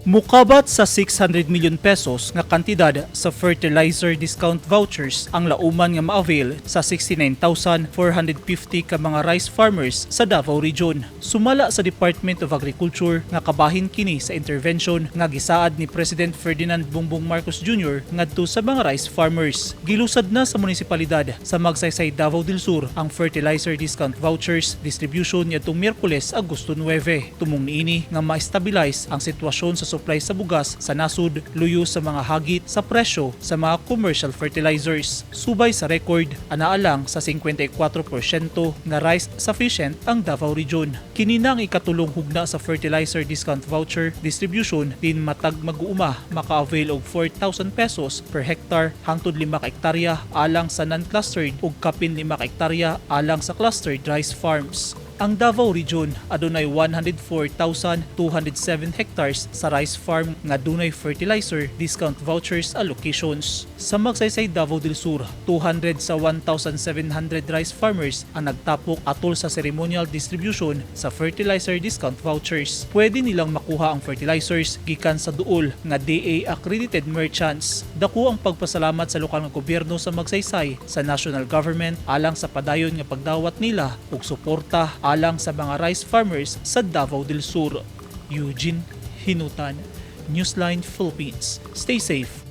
Mukabat sa 600 million pesos nga kantidad sa fertilizer discount vouchers ang lauman nga ma-avail sa 69,450 ka mga rice farmers sa Davao Region. Sumala sa Department of Agriculture nga kabahin kini sa intervention nga gisaad ni President Ferdinand Bongbong Marcos Jr. ngadto sa mga rice farmers. Gilusad na sa munisipalidad sa Magsaysay, Davao del Sur ang fertilizer discount vouchers distribution niadtong Miyerkules, Agosto 9. Tumong niini nga ma-stabilize ang sitwasyon sa supply sa bugas sa nasud luyo sa mga hagit sa presyo sa mga commercial fertilizers. Subay sa record, anaalang sa 54% nga rice sufficient ang Davao Region. Kini na ang ikatulong hugna sa fertilizer discount voucher distribution din matag mag-uuma maka-avail og 4,000 pesos per hectare hangtod 5 ka hektarya alang sa non-clustered ug kapin 5 ka hektarya alang sa clustered rice farms. Ang Davao Region adunay 104,207 hectares sa rice farm nga dunay fertilizer discount vouchers allocations. Sa Magsaysay, Davao del Sur, 200 sa 1,700 rice farmers ang nagtapok atol sa ceremonial distribution sa fertilizer discount vouchers. Pwede nilang makuha ang fertilizers gikan sa duol nga DA accredited merchants. Dako ang pagpasalamat sa lokal nga gobyerno sa Magsaysay sa national government alang sa padayon nga pagdawat nila ug suporta alang sa mga rice farmers sa Davao del Sur. Eugene Hinutan, Newsline Philippines. Stay safe.